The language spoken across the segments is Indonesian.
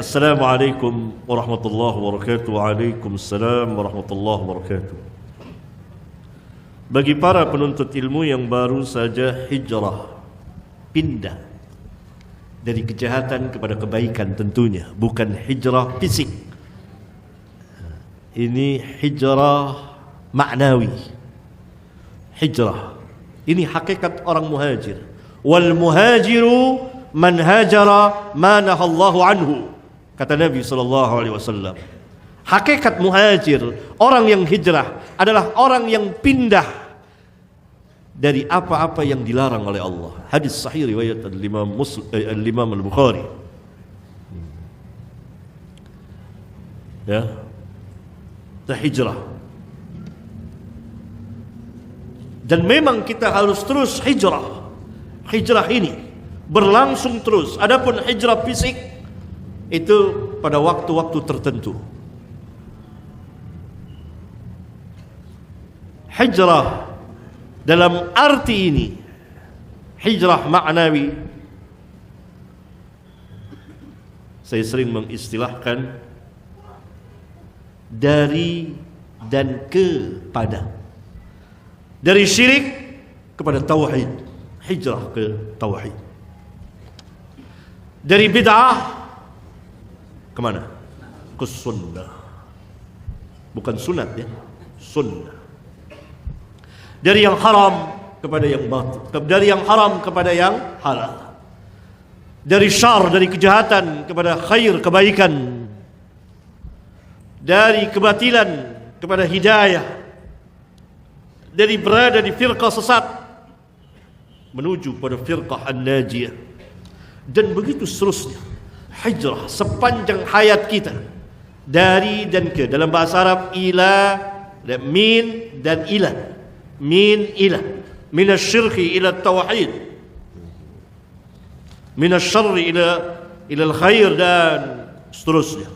Assalamualaikum warahmatullahi wabarakatuh. Waalaikumsalam warahmatullahi wabarakatuh. Bagi para penuntut ilmu yang baru saja hijrah, pindah dari kejahatan kepada kebaikan, tentunya bukan hijrah fisik. Ini hijrah maknawi. Hijrah ini hakikat orang muhajir. Wal muhajiru man hajara ma nahallahu anhu, kata Nabi SAW. Hakikat muhajir, orang yang hijrah, adalah orang yang pindah dari apa-apa yang dilarang oleh Allah. Hadis sahih riwayat Al-Imam Al-Bukhari. Ya, hijrah. Dan memang kita harus terus hijrah. Hijrah ini berlangsung terus. Adapun hijrah fisik itu pada waktu-waktu tertentu. Hijrah dalam arti ini, hijrah maknawi, saya sering mengistilahkan dari dan kepada. Dari syirik kepada tauhid. Hijrah ke tauhid. Dari bid'ah kemana? Ke sunnah. Bukan sunat ya, sunnah. Dari yang haram kepada yang batil. Dari yang haram kepada yang halal. Dari syar, dari kejahatan kepada khair, kebaikan. Dari kebatilan kepada hidayah. Dari berada di firqah sesat menuju pada firqah an-najiyah. Dan begitu seterusnya. Hijrah sepanjang hayat kita, dari dan ke. Dalam bahasa Arab, ila, min dan ila. Min ila, min asy-syirki ila tauhid, min asy-syarri ila al-khair, dan seterusnya.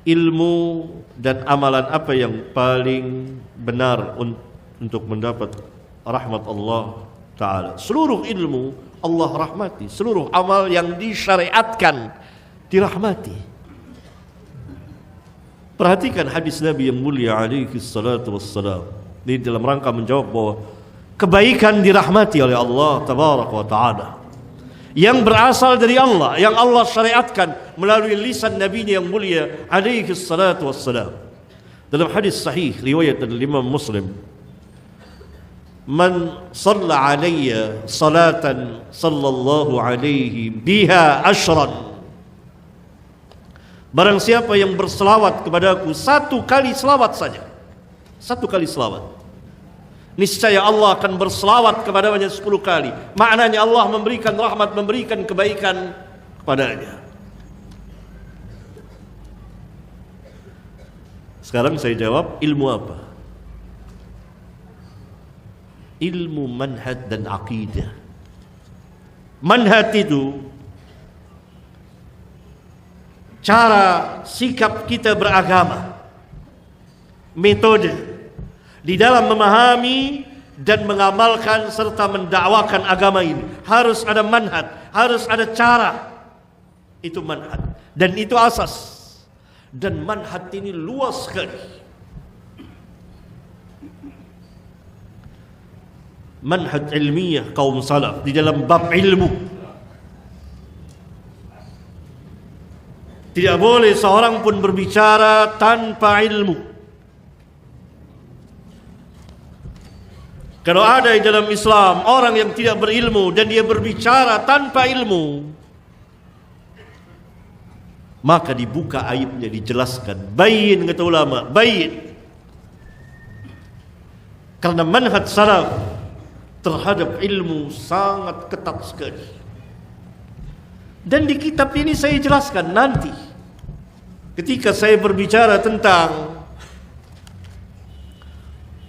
Ilmu dan amalan apa yang paling benar untuk mendapat rahmat Allah Ta'ala? Seluruh ilmu Allah rahmati. Seluruh amal yang disyariatkan dirahmati. Perhatikan hadis Nabi yang mulia alaihi salatu wassalam. Ini dalam rangka menjawab bahwa kebaikan dirahmati oleh Allah Tabaraka wa Ta'ala, yang berasal dari Allah, yang Allah syariatkan melalui lisan Nabi yang mulia alaihi salatu wassalam. Dalam hadis sahih riwayat Imam Muslim, man shalla alayya salatan sallallahu alaihi biha ashran, barang siapa yang berselawat kepadaku satu kali selawat saja, satu kali selawat, niscaya Allah akan berselawat kepadanya 10 kali. Maknanya Allah memberikan rahmat, memberikan kebaikan kepadanya. Sekarang saya jawab, ilmu apa? Ilmu manhaj dan akidah. Manhaj itu cara sikap kita beragama, metode di dalam memahami dan mengamalkan serta mendakwakan agama ini. Harus ada manhaj, harus ada cara. Itu manhaj, dan itu asas. Dan manhaj ini luas sekali. Manhaj ilmiah kaum salaf di dalam bab ilmu. Tidak boleh seorang pun berbicara tanpa ilmu. Kalau ada di dalam Islam orang yang tidak berilmu dan dia berbicara tanpa ilmu, maka dibuka aibnya, dijelaskan. Bayin, kata ulama, bayin. Karena manhaj salaf terhadap ilmu sangat ketat sekali. Dan di kitab ini saya jelaskan nanti ketika saya berbicara tentang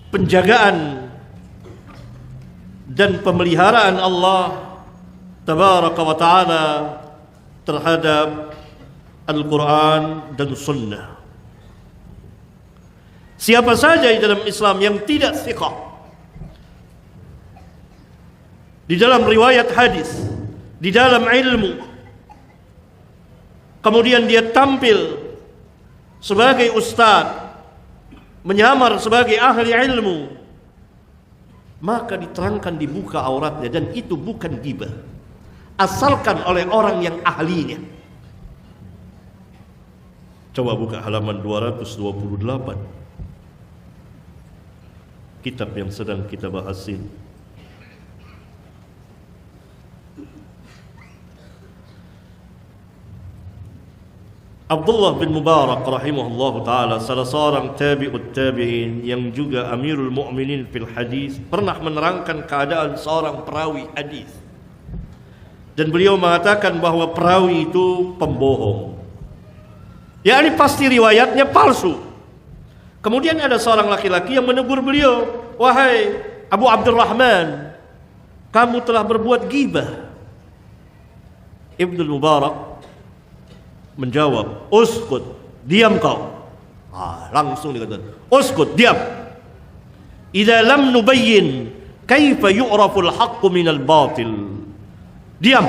penjagaan dan pemeliharaan Allah Tabaraka wa Ta'ala terhadap Al-Quran dan Sunnah. Siapa saja di dalam Islam yang tidak thiqah di dalam riwayat hadis, di dalam ilmu, kemudian dia tampil sebagai ustadz, menyamar sebagai ahli ilmu, maka diterangkan, dibuka auratnya, dan itu bukan ghibah, asalkan oleh orang yang ahlinya. Coba buka halaman 228, kitab yang sedang kita bahas ini. Abdullah bin Mubarak rahimahullah ta'ala, salah seorang tabi'ut tabi'in yang juga amirul mu'minin fil hadis, pernah menerangkan keadaan seorang perawi hadis. Dan beliau mengatakan bahwa perawi itu pembohong, yakni pasti riwayatnya palsu. Kemudian ada seorang laki-laki yang menegur beliau, "Wahai Abu Abdurrahman, kamu telah berbuat ghibah." Ibnu Mubarak menjawab, "Uskut, diam kau." Langsung dikatakan, "Uskut, diam. Idza lam nubayyin kaifa yu'raful haqqu minal batil." Diam.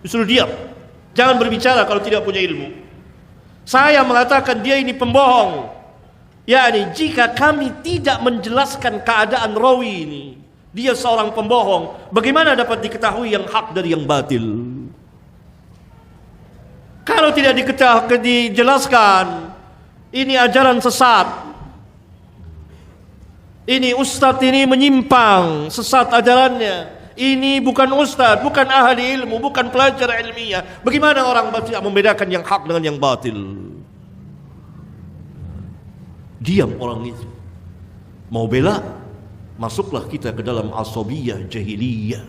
Disuruh diam. Jangan berbicara kalau tidak punya ilmu. Saya mengatakan dia ini pembohong. yakni jika kami tidak menjelaskan keadaan rawi ini, dia seorang pembohong, bagaimana dapat diketahui yang hak dari yang batil? Kalau tidak dijelaskan, ini ajaran sesat, ini ustadz ini menyimpang, sesat ajarannya, ini bukan ustadz, bukan ahli ilmu, bukan pelajar ilmiah. Bagaimana orang tidak membedakan yang hak dengan yang batil? Diam orang itu. Mau bela, masuklah kita ke dalam asabiyah jahiliyah.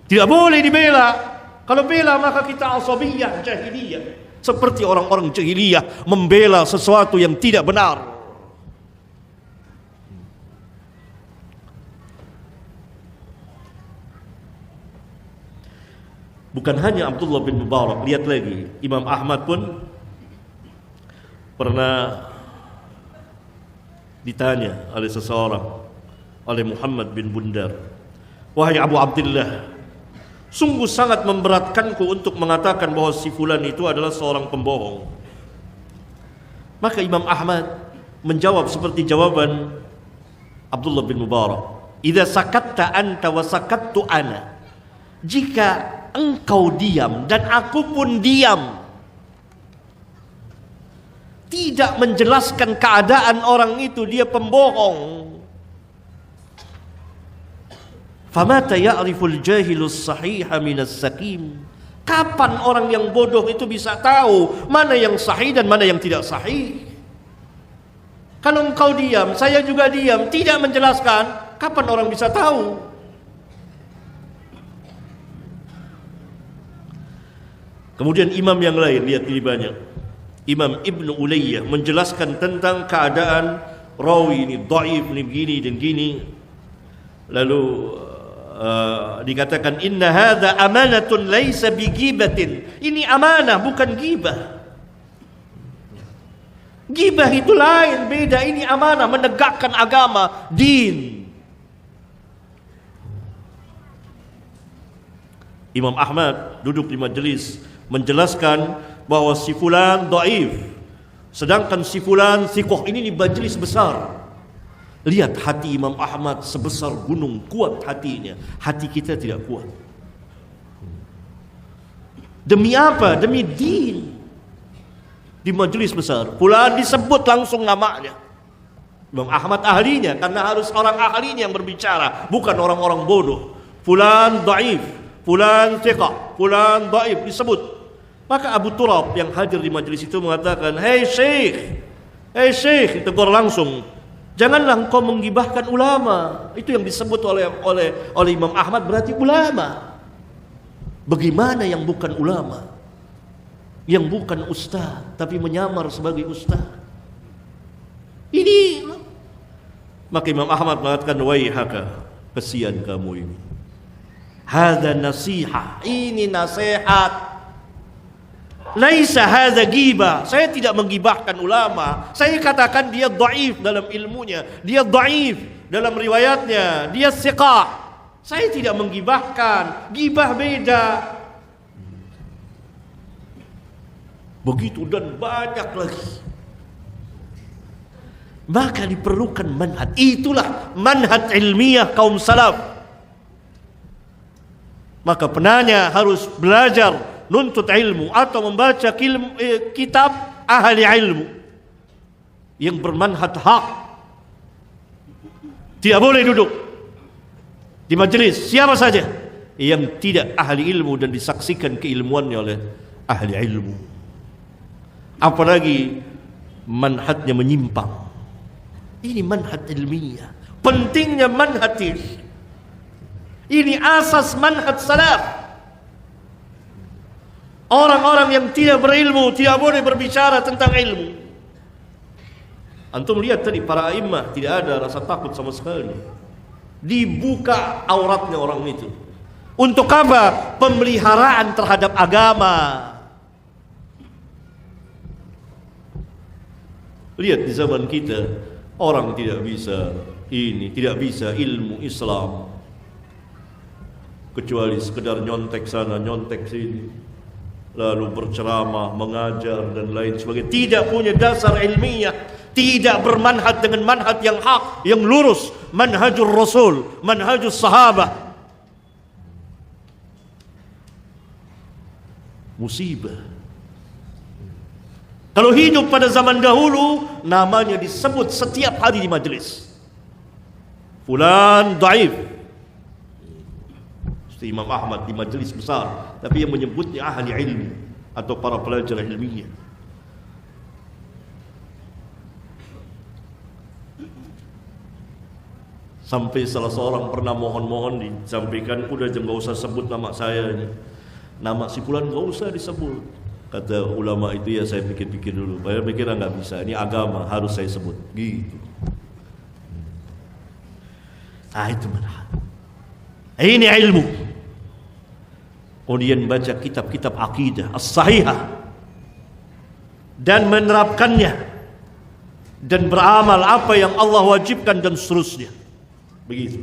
Tidak boleh dibela. Kalau bela maka kita asabiyah jahiliyah, seperti orang-orang jahiliyah membela sesuatu yang tidak benar. Bukan hanya Abdullah bin Mubarak, lihat lagi, Imam Ahmad pun pernah ditanya oleh seseorang, oleh Muhammad bin Bundar, "Wahai Abu Abdullah, sungguh sangat memberatkanku untuk mengatakan bahwa si fulan itu adalah seorang pembohong." Maka Imam Ahmad menjawab seperti jawaban Abdullah bin Mubarak, "Idza sakatta anta wa sakattu ana." Jika engkau diam dan aku pun diam, tidak menjelaskan keadaan orang itu, dia pembohong, famata ya'riful jahilus sahiha minas sakim. Kapan orang yang bodoh itu bisa tahu mana yang sahih dan mana yang tidak sahih? Kalau engkau diam, saya juga diam, tidak menjelaskan, kapan orang bisa tahu? Kemudian imam yang lain, lihat ini banyak, Imam Ibnu Ulayyah menjelaskan tentang keadaan rawi ini dhaif, ini begini dan gini. Lalu dikatakan, "Inna hadza amanatun laisa bighibatin." Ini amanah, bukan ghibah. Ghibah itu lain, beda. Ini amanah, menegakkan agama, din. Imam Ahmad duduk di majelis menjelaskan bahwa si fulan dhaif, sedangkan si fulan thiqah. Ini di majelis besar. Lihat hati Imam Ahmad sebesar gunung, kuat hatinya. Hati kita tidak kuat. Demi apa? Demi din. Di majelis besar, fulan disebut langsung namanya. Imam Ahmad ahlinya, karena harus orang ahlinya yang berbicara, bukan orang-orang bodoh. Fulan dhaif, fulan thiqah, fulan dhaif disebut. Maka Abu Turab yang hadir di majelis itu mengatakan, "Hei Syekh, ditegur langsung. Janganlah engkau menggibahkan ulama." Itu yang disebut oleh Imam Ahmad, berarti ulama. Bagaimana yang bukan ulama? Yang bukan ustaz, tapi menyamar sebagai ustaz. Ini. Maka Imam Ahmad mengatakan, "Waihaka, kesian kamu ini. Hadza nasihah, ini nasihat. Laisa hadza ghibah." Saya tidak menggibahkan ulama. Saya katakan dia dhaif dalam ilmunya, dia dhaif dalam riwayatnya, dia thiqah. Saya tidak menggibahkan, gibah beda. Begitu dan banyak lagi. Maka diperlukan manhaj. Itulah manhaj ilmiah kaum salaf. Maka penanya harus belajar, nuntut ilmu atau membaca kitab ahli ilmu yang bermanhaj hak. Tidak boleh duduk di majelis siapa saja yang tidak ahli ilmu dan disaksikan keilmuannya oleh ahli ilmu. Apalagi manhajnya menyimpang. Ini manhaj ilmiah. Pentingnya manhaj ini asas manhaj salaf. Orang-orang yang tidak berilmu tidak boleh berbicara tentang ilmu. Antum lihat tadi para imam tidak ada rasa takut sama sekali. Dibuka auratnya orang itu. Untuk apa? Pemeliharaan terhadap agama. Lihat di zaman kita, orang tidak bisa tidak bisa ilmu Islam kecuali sekedar nyontek sana, nyontek sini, lalu berceramah, mengajar dan lain sebagainya. Tidak punya dasar ilmiah, tidak bermanhaj dengan manhaj yang hak, yang lurus, manhajul Rasul, manhajul sahabat. Musibah. Kalau hidup pada zaman dahulu, namanya disebut setiap hari di majelis. Fulan dhaif. Imam Ahmad di majelis besar, tapi yang menyebutnya ahli ilmu atau para pelajar ilmiah. Sampai salah seorang pernah mohon-mohon disampaikan, udah jangan usah sebut nama saya ini. Nama si fulan enggak usah disebut. Kata ulama itu, ya saya pikir-pikir dulu. Saya pikir enggak bisa, ini agama harus saya sebut. Gitu. Itu benar. Ini ilmu. Kemudian baca kitab-kitab akidah as-sahihah dan menerapkannya dan beramal apa yang Allah wajibkan dan seterusnya. Begitu.